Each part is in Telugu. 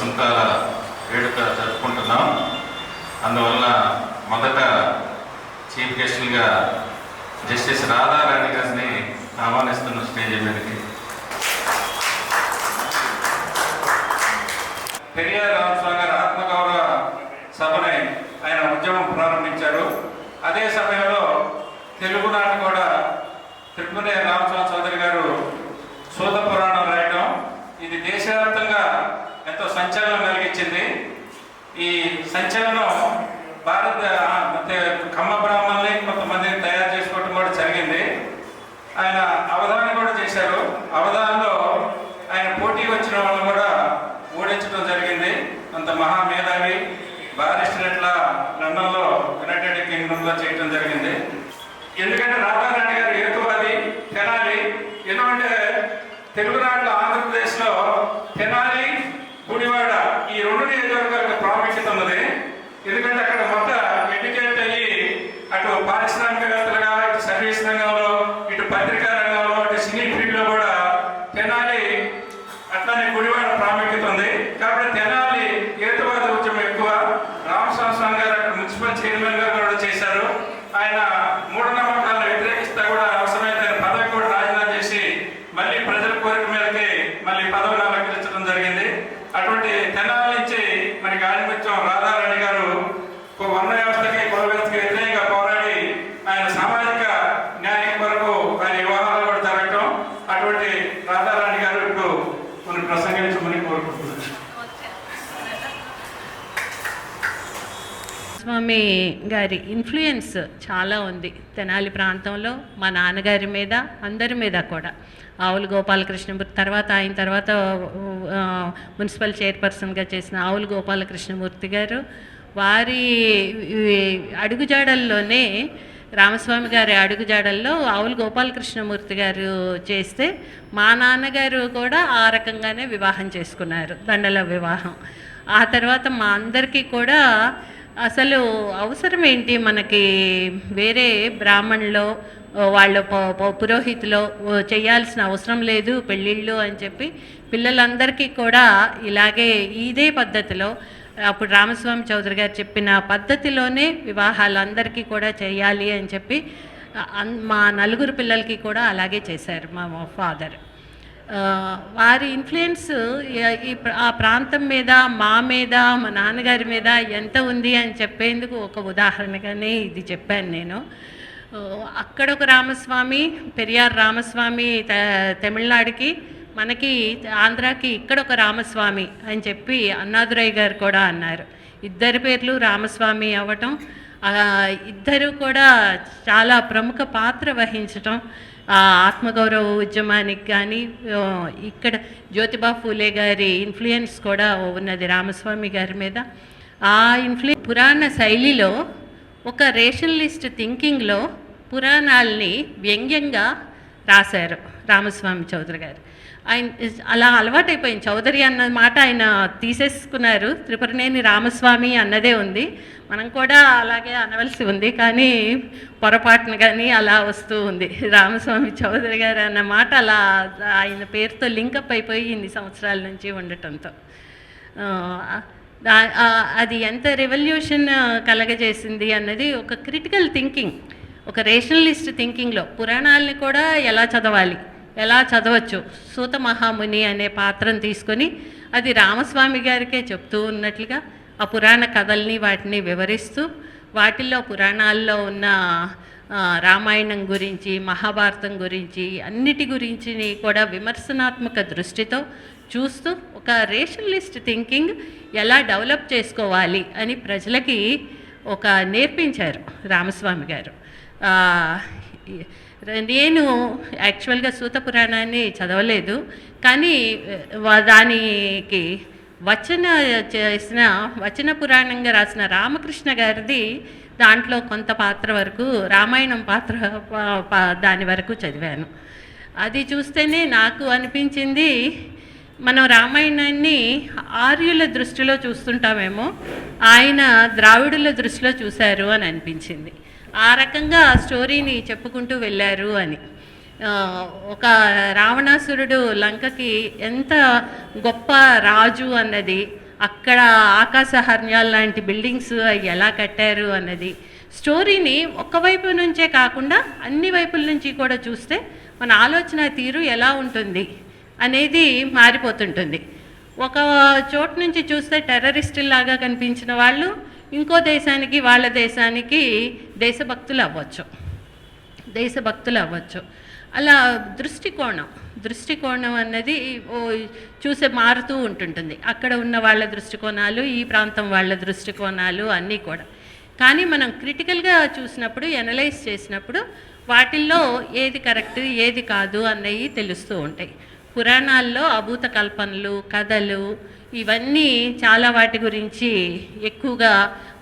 వసంతాల వేడుక జరుపుకుంటున్నాం. అందువల్ల మొదట చీఫ్ గెస్టులుగా జస్టిస్ రాధారాణి గారిని ఆహ్వానిస్తున్న స్టేజ్ మీదకి. పెరియార్ రామస్వామి గారి ఆత్మగౌరవ సభని ఆయన ఉద్యమం ప్రారంభించారు. అదే సమయంలో తెలుగునాట కూడా తిరుమల రామస్వామి చౌదరి గారు సూత పురాణం రాయటం, ఇది దేశవ్యాప్తంగా ఎంతో సంచలనం కలిగించింది. ఈ సంచలనం ఖమ్మ బ్రాహ్మణుల్ని కొంతమందిని తయారు చేసుకోవటం కూడా జరిగింది. ఆయన అవధానం కూడా చేశారు. అవధానంలో ఆయన పోటీ వచ్చిన వాళ్ళని కూడా ఓడించడం జరిగింది. అంత మహామేధావి బారిస్టర్ ఇట్లా లండన్లో యునైటెడ్ కింగ్డమ్లో చేయడం జరిగింది. ఎందుకంటే రాధారాణి గారు హేతువాది, తెనాలి. ఎందుకంటే తెలుగునాడులో ఆంధ్రప్రదేశ్లో తెనాలి, గుడివాడ ఈ రెండు నియోజకవర్గాలకు ప్రాముఖ్యత ఉన్నది. ఎందుకంటే అక్కడ మొత్తం ఎడ్యుకేట్ అయ్యి అటు పారిశ్రామికవేత్తలుగా, ఇటు సర్వీస్ రంగంలో, ఇటు పత్రికా రంగంలో, ఇటు సినీ ఫీల్డ్లో కూడా తెనాలి అట్లానే గుడివాడ ప్రాముఖ్యత ఉంది. కాబట్టి తెనాలి హేతువాద ఉద్యమం ఎక్కువ. రామస్వామి గారు అక్కడ మున్సిపల్ చైర్మన్ గా కూడా చేశారు. ఆయన మూఢనమ్మకాలను వ్యతిరేకిస్తా కూడా అవసరమైతే ఆయన పదవి కూడా రాజీనామా చేసి మళ్ళీ ప్రజల కోరిక మేరకి మళ్ళీ పదవిని అలంకరించడం జరిగింది. అటువంటి తెనాలి నుంచి మనకి ఆధిపత్యం రాధారాణి గారు వర్ణ వ్యవస్థకి, కుల వ్యవస్థకి వ్యతిరేకంగా పోరాడి ఆయన సామాజిక న్యాయం వరకు ఆయన వివాహాలు కూడా జరగటం. అటువంటి రాధారాణి గారు ఇప్పుడు మనం ప్రసంగించమని కోరుకుంటున్నాం. స్వామి గారి ఇన్ఫ్లుయెన్స్ చాలా ఉంది తెనాలి ప్రాంతంలో, మా నాన్నగారి మీద, అందరి మీద కూడా. ఆవుల గోపాలకృష్ణమూర్తి తర్వాత ఆయన తర్వాత మున్సిపల్ చైర్పర్సన్గా చేసిన ఆవుల గోపాలకృష్ణమూర్తి గారు, వారి అడుగుజాడల్లోనే, రామస్వామి గారి అడుగుజాడల్లో ఆవుల గోపాలకృష్ణమూర్తి గారు చేస్తే మా నాన్నగారు కూడా ఆ రకంగానే వివాహం చేసుకున్నారు, దండల వివాహం. ఆ తర్వాత మా అందరికీ కూడా అసలు అవసరం ఏంటి, మనకి వేరే బ్రాహ్మణులో వాళ్ళ పురోహితులో చేయాల్సిన అవసరం లేదు పెళ్ళిళ్ళు అని చెప్పి పిల్లలందరికీ కూడా ఇలాగే ఇదే పద్ధతిలో, అప్పుడు రామస్వామి చౌదరి గారు చెప్పిన పద్ధతిలోనే వివాహాలు అందరికీ కూడా చేయాలి అని చెప్పి మా నలుగురు పిల్లలకి కూడా అలాగే చేశారు మా ఫాదర్. వారి ఇన్ఫ్లుయెన్స్ ఆ ప్రాంతం మీద, మా మీద, మా నాన్నగారి మీద ఎంత ఉంది అని చెప్పేందుకు ఒక ఉదాహరణగానే ఇది చెప్పాను నేను. అక్కడ ఒక రామస్వామి, పెరియార్ రామస్వామి తమిళనాడుకి, మనకి ఆంధ్రాకి ఇక్కడ ఒక రామస్వామి అని చెప్పి అన్నాదురై గారు కూడా అన్నారు. ఇద్దరి పేర్లు రామస్వామి అవ్వటం, ఇద్దరు కూడా చాలా ప్రముఖ పాత్ర వహించటం ఆత్మగౌరవ ఉద్యమానికి. కానీ ఇక్కడ జ్యోతిబా ఫూలే గారి ఇన్ఫ్లుయెన్స్ కూడా ఉన్నది రామస్వామి గారి మీద. ఆ ఇన్ఫ్లుయెన్స్ పురాణ శైలిలో, ఒక రేషనలిస్ట్ థింకింగ్లో పురాణాలని వ్యంగ్యంగా రాశారు రామస్వామి చౌదరి గారు. ఆయన అలా అలవాటైపోయింది. చౌదరి అన్న మాట ఆయన తీసేసుకున్నారు, త్రిపురనేని రామస్వామి అన్నదే ఉంది. మనం కూడా అలాగే అనవలసి ఉంది, కానీ పొరపాటున కానీ అలా వస్తూ ఉంది. రామస్వామి చౌదరి గారు అన్న మాట అలా ఆయన పేరుతో లింకప్ అయిపోయి ఇన్ని సంవత్సరాల నుంచి ఉండటంతో అది ఎంత రెవల్యూషన్ కలగజేసింది అన్నది ఒక క్రిటికల్ థింకింగ్, ఒక రేషనలిస్ట్ థింకింగ్లో పురాణాలని కూడా ఎలా చదవాలి, ఎలా చదవచ్చు, సూత మహాముని అనే పాత్రను తీసుకొని అది రామస్వామి గారికే చెప్తూ ఉన్నట్లుగా ఆ పురాణ కథల్ని వాటిని వివరిస్తూ, వాటిల్లో పురాణాల్లో ఉన్న రామాయణం గురించి, మహాభారతం గురించి, అన్నిటి గురించి కూడా విమర్శనాత్మక దృష్టితో చూస్తూ ఒక రేషనలిస్ట్ థింకింగ్ ఎలా డెవలప్ చేసుకోవాలి అని ప్రజలకి ఒక నేర్పించారు రామస్వామి గారు. నేను యాక్చువల్గా సూత పురాణాన్ని చదవలేదు, కానీ దానికి వచన పురాణంగా రాసిన రామకృష్ణ గారిది దాంట్లో కొంత పాత్ర వరకు, రామాయణం పాత్ర దాని వరకు చదివాను. అది చూస్తేనే నాకు అనిపించింది, మనం రామాయణాన్ని ఆర్యుల దృష్టిలో చూస్తుంటామేమో, ఆయన ద్రావిడుల దృష్టిలో చూశారు అని అనిపించింది. ఆ రకంగా ఆ స్టోరీని చెప్పుకుంటూ వెళ్ళారు అని. ఒక రావణాసురుడు లంకకి ఎంత గొప్ప రాజు అన్నది, అక్కడ ఆకాశహర్ణ్యాలు లాంటి బిల్డింగ్స్ అవి ఎలా కట్టారు అన్నది స్టోరీని ఒకవైపు నుంచే కాకుండా అన్ని వైపుల నుంచి కూడా చూస్తే మన ఆలోచన తీరు ఎలా ఉంటుంది అనేది మారిపోతుంటుంది. ఒక చోటు నుంచి చూస్తే టెర్రరిస్టుల్లాగా కనిపించిన వాళ్ళు ఇంకో దేశానికి వాళ్ళ దేశానికి దేశభక్తులు అవ్వచ్చు. అలా దృష్టికోణం అన్నది చూసే మారుతూ ఉంటుంటుంది. అక్కడ ఉన్న వాళ్ళ దృష్టికోణాలు, ఈ ప్రాంతం వాళ్ళ దృష్టికోణాలు అన్నీ కూడా. కానీ మనం క్రిటికల్గా చూసినప్పుడు, ఎనలైజ్ చేసినప్పుడు వాటిల్లో ఏది కరెక్ట్ ఏది కాదు అన్నవి తెలుస్తూ ఉంటాయి. పురాణాల్లో అభూత కల్పనలు, కథలు ఇవన్నీ చాలా వాటి గురించి ఎక్కువగా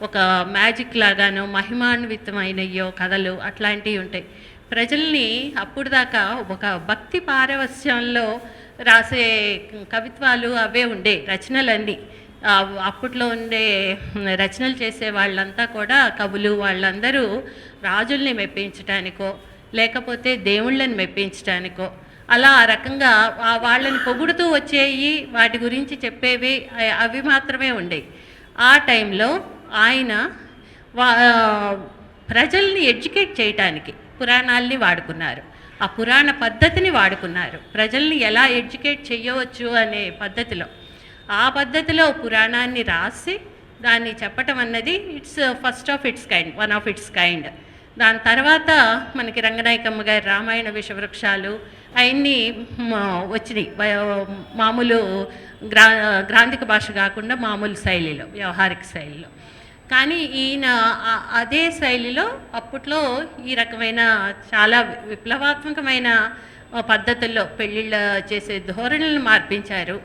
ఒక మ్యాజిక్ లాగానో మహిమాన్వితమైనయో కథలు అట్లాంటివి ఉంటాయి. ప్రజల్ని అప్పుడు దాకా ఒక భక్తి పారవస్యంలో రాసే కవిత్వాలు అవే ఉండే రచనలన్నీ. అప్పట్లో ఉండే రచనలు చేసే వాళ్ళంతా కూడా కవులు వాళ్ళందరూ రాజుల్ని మెప్పించటానికో లేకపోతే దేవుళ్ళని మెప్పించటానికో అలా ఆ రకంగా వాళ్ళని పొగుడుతూ వచ్చేవి, వాటి గురించి చెప్పేవి అవి మాత్రమే ఉండేవి. ఆ టైంలో ఆయన ప్రజల్ని ఎడ్యుకేట్ చేయటానికి పురాణాల్ని వాడుకున్నారు, ఆ పురాణ పద్ధతిని వాడుకున్నారు. ప్రజల్ని ఎలా ఎడ్యుకేట్ చేయవచ్చు అనే పద్ధతిలో, ఆ పద్ధతిలో పురాణాన్ని రాసి దాన్ని చెప్పటం అన్నది it's first of it's kind, one of it's kind. దాని తర్వాత మనకి రంగనాయకమ్మ గారి రామాయణ విషవృక్షాలు అవన్నీ వచ్చినాయి. మామూలు గ్రాంధిక భాష కాకుండా మామూలు శైలిలో, వ్యవహారిక శైలిలో. కానీ ఈయన అదే శైలిలో అప్పట్లో ఈ రకమైన చాలా విప్లవాత్మకమైన పద్ధతుల్లో పెళ్ళిళ్ళ చేసే ధోరణులను మార్పించారు.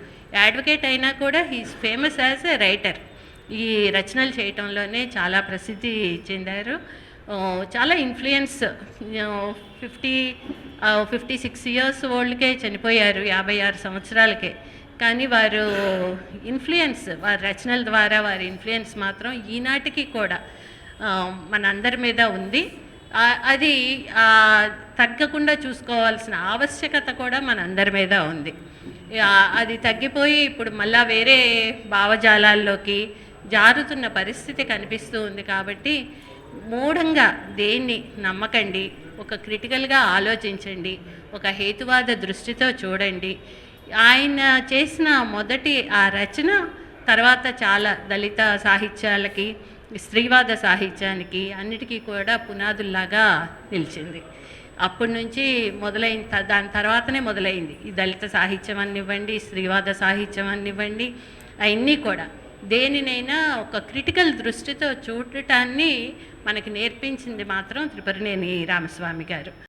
అడ్వకేట్ అయినా కూడా he's famous as a writer. ఈ రచనలు చేయటంలోనే చాలా ప్రసిద్ధి చెందారు. చాలా ఇన్ఫ్లుయెన్స్. 56 ఇయర్స్ ఓల్డ్కే చనిపోయారు, 56 సంవత్సరాలకే. కానీ వారు ఇన్ఫ్లుయెన్స్, వారి రచనల ద్వారా వారి ఇన్ఫ్లుయెన్స్ మాత్రం ఈనాటికి కూడా మనందరి మీద ఉంది. అది తగ్గకుండా చూసుకోవాల్సిన ఆవశ్యకత కూడా మనందరి మీద ఉంది. అది తగ్గిపోయి ఇప్పుడు మళ్ళా వేరే భావజాలాల్లోకి జారుతున్న పరిస్థితి కనిపిస్తూ ఉంది. కాబట్టి మూఢంగా దేన్ని నమ్మకండి, ఒక క్రిటికల్గా ఆలోచించండి, ఒక హేతువాద దృష్టితో చూడండి. ఆయన చేసిన మొదటి ఆ రచన తర్వాత చాలా దళిత సాహిత్యాలకి, స్త్రీవాద సాహిత్యానికి అన్నిటికీ కూడా పునాదుల్లాగా నిలిచింది. అప్పటి నుంచి మొదలైంది, దాని తర్వాతనే మొదలైంది ఈ దళిత సాహిత్యం అనివ్వండి, స్త్రీవాద సాహిత్యం అనివ్వండి, అవన్నీ కూడా దేనినైనా ఒక క్రిటికల్ దృష్టితో చూడటాన్ని మనకి నేర్పించింది మాత్రం త్రిపురనేని రామస్వామి గారు.